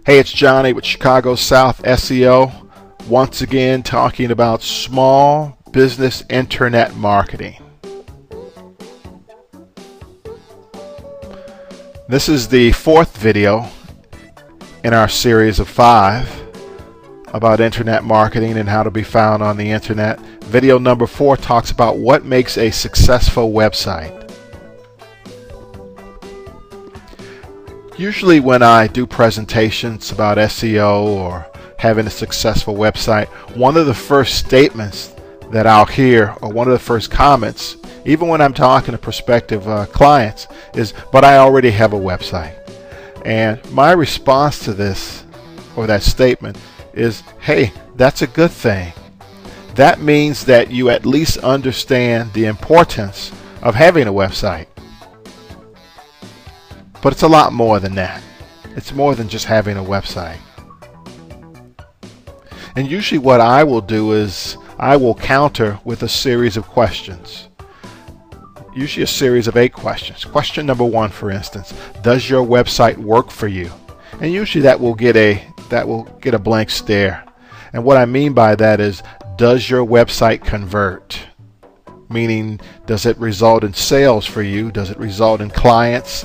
Hey, it's Johnny with Chicago South SEO, once again talking about small business internet marketing. This is the fourth video in our series of 5 about internet marketing and how to be found on the internet. Video number 4 talks about what makes a successful website. Usually when I do presentations about SEO or having a successful website, one of the first statements that I'll hear, or one of the first comments, even when I'm talking to prospective clients, is, "But I already have a website." And my response to this, or that statement, is, hey, that's a good thing. That means that you at least understand the importance of having a website. But it's a lot more than that. It's more than just having a website. And usually what I will do is I will counter with a series of questions. Usually a series of 8 questions. Question number 1, for instance, does your website work for you? And usually that will get a blank stare. And what I mean by that is, does your website convert? Meaning, does it result in sales for you? Does it result in clients?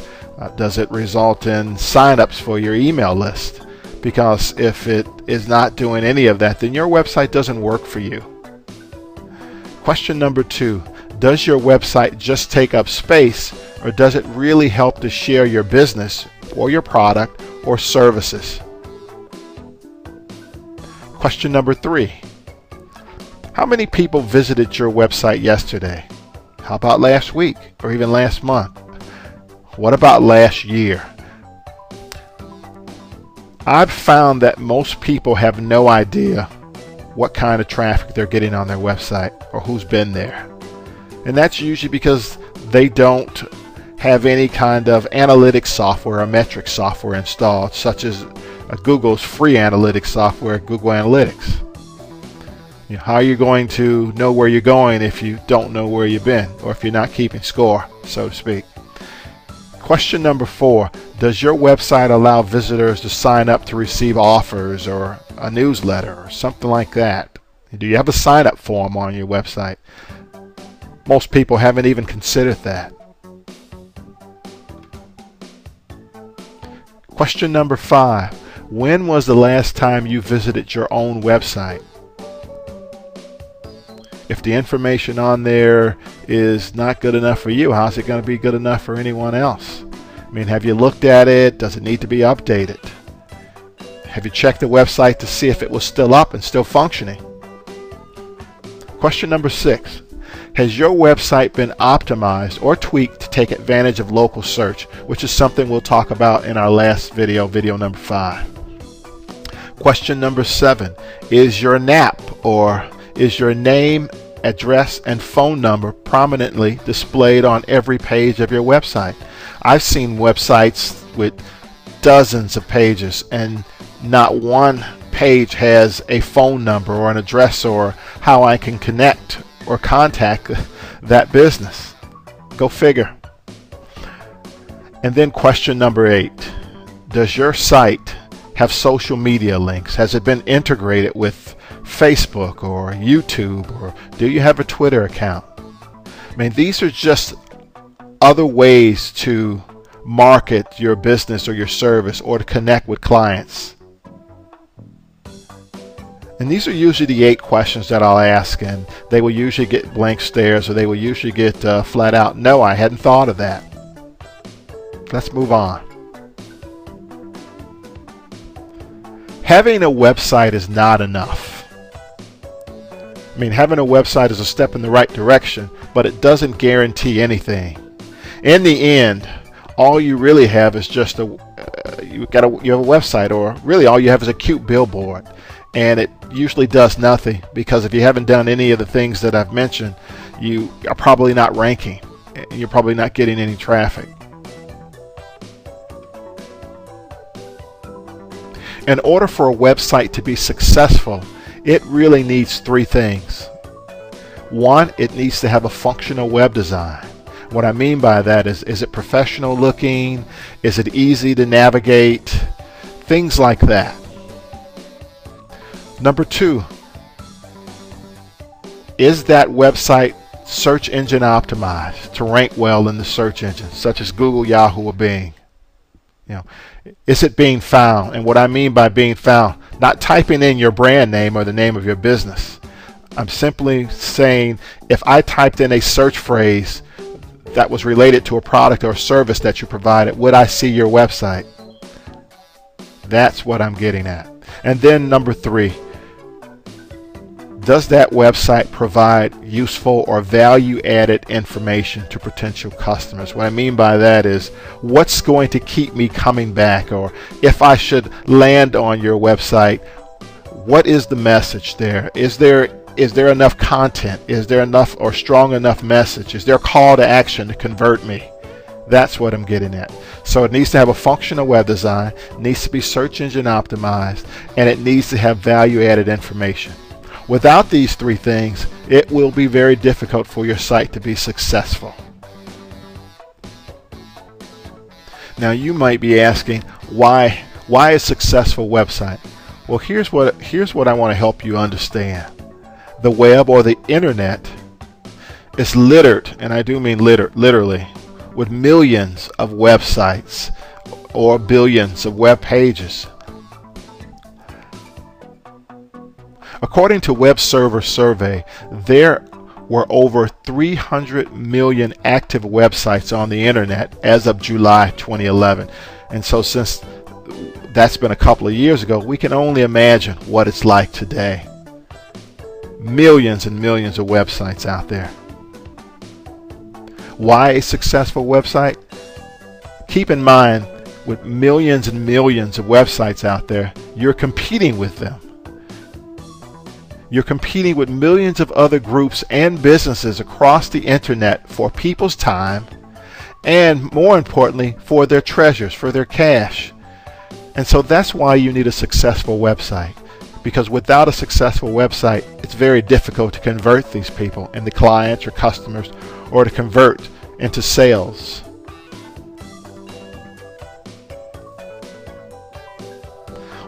Does it result in signups for your email list? Because if it is not doing any of that, then your website doesn't work for you. Question number 2, does your website just take up space, or does it really help to share your business or your product or services? Question number 3, how many people visited your website yesterday? How about last week or even last month? What about last year? I've found that most people have no idea what kind of traffic they're getting on their website or who's been there. And that's usually because they don't have any kind of analytics software or metric software installed, such as Google's free analytics software, Google Analytics. How are you going to know where you're going if you don't know where you've been, or if you're not keeping score, so to speak? Question number 4, does your website allow visitors to sign up to receive offers or a newsletter or something like that? Do you have a sign-up form on your website? Most people haven't even considered that. Question number 5, when was the last time you visited your own website? If the information on there is not good enough for you, how's it going to be good enough for anyone else? I mean, have you looked at it? Does it need to be updated? Have you checked the website to see if it was still up and still functioning? Question number 6, has your website been optimized or tweaked to take advantage of local search, which is something we'll talk about in our last video, video number 5. Question number 7, is your NAP, or is your name, address, and phone number prominently displayed on every page of your website? I've seen websites with dozens of pages and not one page has a phone number or an address or how I can connect or contact that business. Go figure. And then question number 8, does your site have social media links? Has it been integrated with Facebook or YouTube, or do you have a Twitter account? I mean, these are just other ways to market your business or your service or to connect with clients. And these are usually the 8 questions that I'll ask, and they will usually get blank stares, or they will usually get flat out, no, I hadn't thought of that. Let's move on. Having a website is not enough. I mean, having a website is a step in the right direction, but it doesn't guarantee anything. In the end, all you really have is just you have a website, or really all you have is a cute billboard, and it usually does nothing, because if you haven't done any of the things that I've mentioned, you are probably not ranking, and you're probably not getting any traffic. In order for a website to be successful, it really needs 3 things. 1, it needs to have a functional web design. What I mean by that is it professional looking? Is it easy to navigate? Things like that. Number 2, is that website search engine optimized to rank well in the search engines such as Google, Yahoo, or Bing? Is it being found? And what I mean by being found, not typing in your brand name or the name of your business. I'm simply saying if I typed in a search phrase that was related to a product or service that you provided, would I see your website? That's what I'm getting at. And then number 3, does that website provide useful or value-added information to potential customers? What I mean by that is, what's going to keep me coming back? Or if I should land on your website, what is the message there? Is there enough content? Is there enough or strong enough message? Is there a call to action to convert me? That's what I'm getting at. So it needs to have a functional web design, needs to be search engine optimized, and it needs to have value-added information. Without these 3 things, it will be very difficult for your site to be successful. Now you might be asking, why a successful website? Well, here's what I want to help you understand. The web, or the internet, is littered, and I do mean literally, with millions of websites or billions of web pages. According to Web Server Survey, there were over 300 million active websites on the internet as of July 2011. And so since that's been a couple of years ago, we can only imagine what it's like today. Millions and millions of websites out there. Why a successful website? Keep in mind, with millions and millions of websites out there, you're competing with them. You're competing with millions of other groups and businesses across the internet for people's time, and more importantly, for their treasures, for their cash. And so that's why you need a successful website, because without a successful website, it's very difficult to convert these people into clients or customers, or to convert into sales.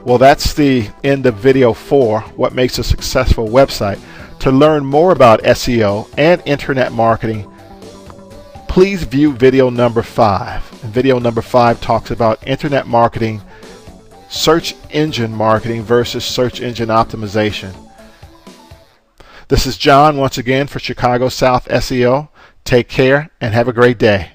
Well, that's the end of video 4, what makes a successful website. To learn more about SEO and internet marketing, please view video number 5. And video number 5 talks about internet marketing, search engine marketing versus search engine optimization. This is John once again for Chicago South SEO. Take care and have a great day.